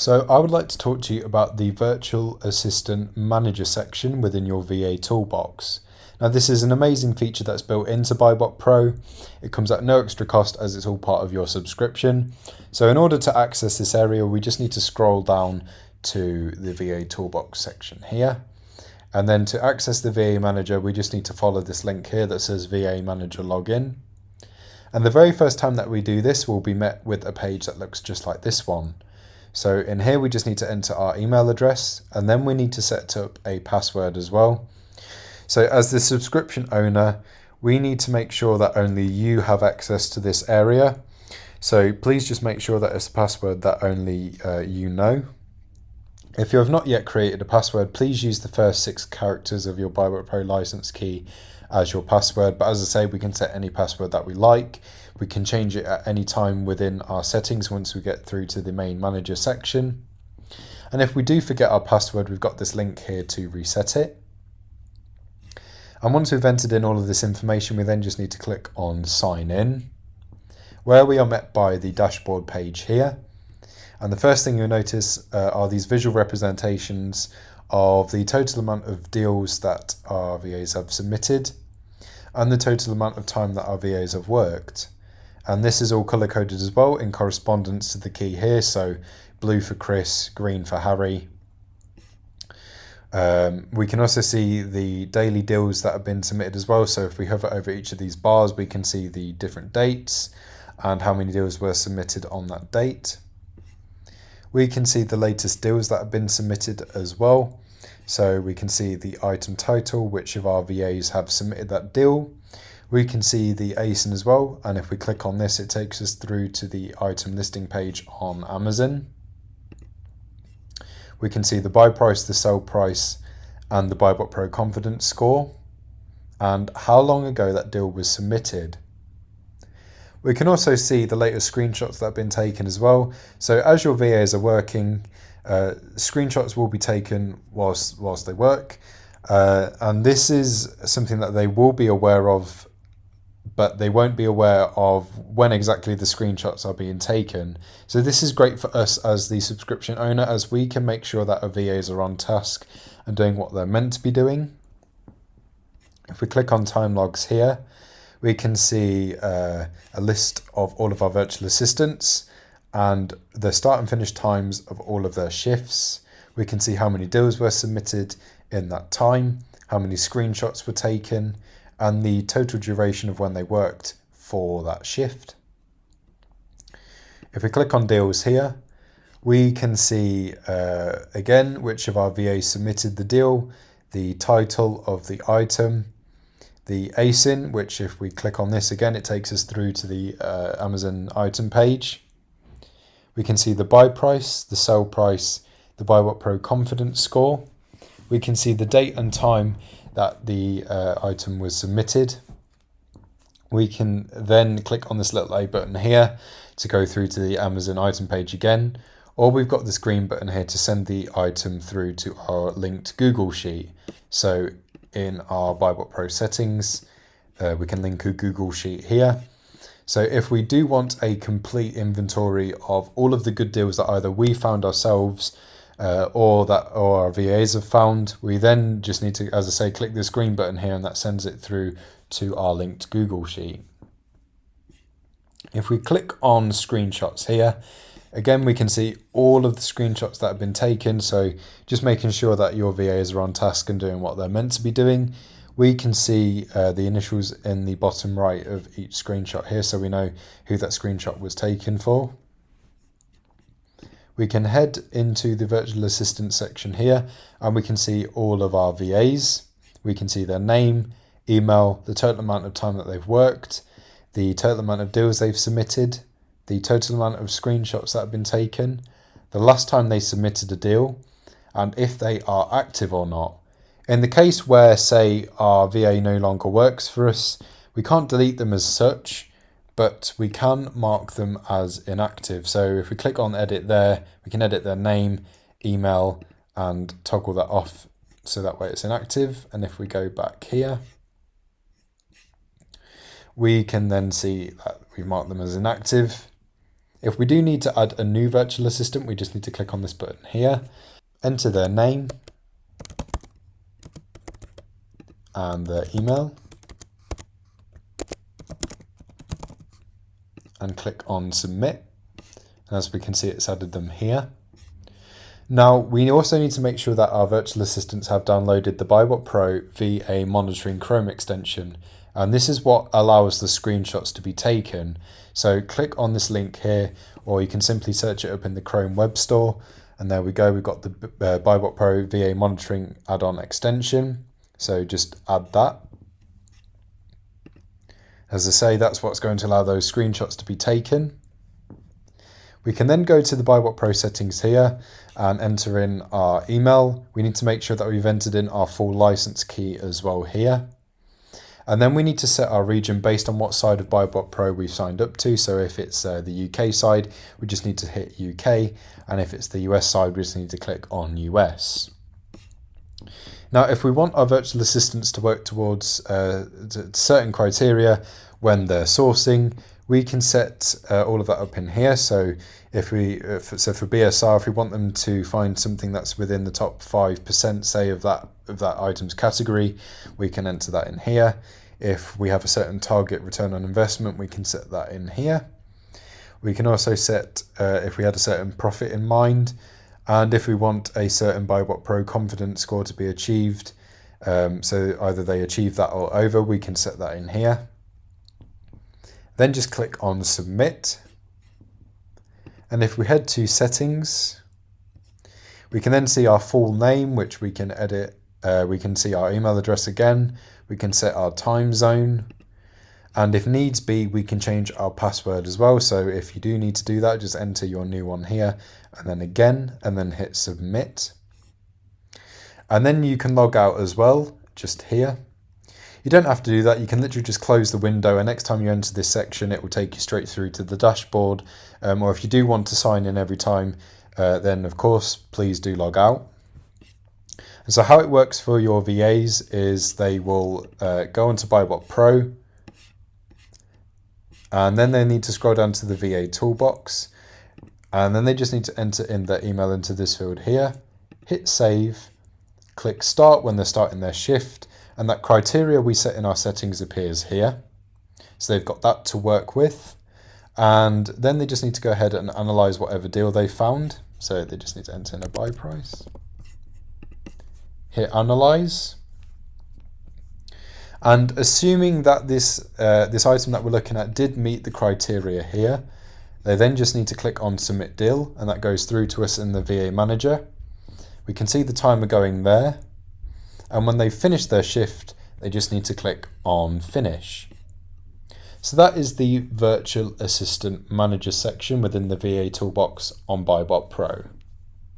So I would like to talk to you about the Virtual Assistant Manager section within your VA toolbox. Now this is an amazing feature that's built into BuyBotPro. It comes at no extra cost as it's all part of your subscription. So in order to access this area, we just need to scroll down to the VA toolbox section here. And then to access the VA Manager, we just need to follow this link here that says VA Manager Login. And the very first time that we do this, we'll be met with a page that looks just like this one. So in here, we just need to enter our email address, and then we need to set up a password as well. So as the subscription owner, we need to make sure that only you have access to this area. So please just make sure that it's a password that only you know. If you have not yet created a password, please use the first 6 characters of your BuyBotPro license key as your password. But as I say, we can set any password that we like. We can change it at any time within our settings once we get through to the main manager section. And if we do forget our password, we've got this link here to reset it. And once we've entered in all of this information, we then just need to click on sign in, where we are met by the dashboard page here. And the first thing you'll notice are these visual representations of the total amount of deals that our VAs have submitted and the total amount of time that our VAs have worked. And this is all color coded as well in correspondence to the key here. So blue for Chris, green for Harry. We can also see the daily deals that have been submitted as well. So if we hover over each of these bars, we can see the different dates and how many deals were submitted on that date. We can see the latest deals that have been submitted as well. So we can see the item title, which of our VAs have submitted that deal. We can see the ASIN as well, and if we click on this, it takes us through to the item listing page on Amazon. We can see the buy price, the sell price, and the BuyBotPro confidence score, and how long ago that deal was submitted. We can also see the latest screenshots that have been taken as well. So as your VAs are working, screenshots will be taken whilst they work, and this is something that they will be aware of, but they won't be aware of when exactly the screenshots are being taken. So this is great for us as the subscription owner, as we can make sure that our VAs are on task and doing what they're meant to be doing. If we click on time logs here, we can see a list of all of our virtual assistants and the start and finish times of all of their shifts. We can see how many deals were submitted in that time, how many screenshots were taken, and the total duration of when they worked for that shift. If we click on deals here, we can see again which of our VAs submitted the deal, the title of the item, the ASIN, which if we click on this again, it takes us through to the Amazon item page. We can see the buy price, the sell price, the BuyBotPro confidence score. We can see the date and time that the item was submitted. We can then click on this little A button here to go through to the Amazon item page again, or we've got this green button here to send the item through to our linked Google Sheet. So in our BuyBotPro settings, we can link a Google Sheet here. So if we do want a complete inventory of all of the good deals that either we found ourselves or our VAs have found, we then just need to, as I say, click this green button here, and that sends it through to our linked Google Sheet. If we click on screenshots here, again, we can see all of the screenshots that have been taken. So just making sure that your VAs are on task and doing what they're meant to be doing. We can see the initials in the bottom right of each screenshot here, so we know who that screenshot was taken for. We can head into the virtual assistant section here, and we can see all of our VAs. We can see their name, email, the total amount of time that they've worked, the total amount of deals they've submitted, the total amount of screenshots that have been taken, the last time they submitted a deal, and if they are active or not. In the case where, say, our VA no longer works for us, we can't delete them as such, but we can mark them as inactive. So if we click on edit there, we can edit their name, email, and toggle that off so that way it's inactive. And if we go back here, we can then see that we mark them as inactive. If we do need to add a new virtual assistant, we just need to click on this button here, enter their name and their email, and click on submit. And as we can see, it's added them here. Now, we also need to make sure that our virtual assistants have downloaded the BuyBotPro VA Monitoring Chrome extension. And this is what allows the screenshots to be taken. So click on this link here, or you can simply search it up in the Chrome Web Store. And there we go, we've got the BuyBotPro VA Monitoring add-on extension. So just add that. As I say, that's what's going to allow those screenshots to be taken. We can then go to the BuyBotPro settings here and enter in our email. We need to make sure that we've entered in our full license key as well here. And then we need to set our region based on what side of BuyBotPro we've signed up to. So if it's the UK side, we just need to hit UK. And if it's the US side, we just need to click on US. Now, if we want our virtual assistants to work towards certain criteria when they're sourcing, we can set all of that up in here. So for BSR, if we want them to find something that's within the top 5%, say, of that item's category, we can enter that in here. If we have a certain target return on investment, we can set that in here. We can also set if we had a certain profit in mind, and if we want a certain BuyBotPro confidence score to be achieved, so either they achieve that or over, we can set that in here. Then just click on submit. And if we head to settings, we can then see our full name, which we can edit. We can see our email address again. We can set our time zone. And if needs be, we can change our password as well. So if you do need to do that, just enter your new one here and then again, and then hit submit. And then you can log out as well, just here. You don't have to do that. You can literally just close the window, and next time you enter this section, it will take you straight through to the dashboard. Or if you do want to sign in every time, then of course, please do log out. And so how it works for your VAs is they will go onto BuyBotPro, and then they need to scroll down to the VA toolbox, and then they just need to enter in their email into this field here, hit save, click start when they're starting their shift, and that criteria we set in our settings appears here. So they've got that to work with. And then they just need to go ahead and analyze whatever deal they found. So they just need to enter in a buy price. Hit analyze. And assuming that this item that we're looking at did meet the criteria here, they then just need to click on submit deal, and that goes through to us in the VA manager. We can see the timer going there. And when they've finished their shift, they just need to click on finish. So that is the Virtual Assistant Manager section within the VA Toolbox on BuyBotPro.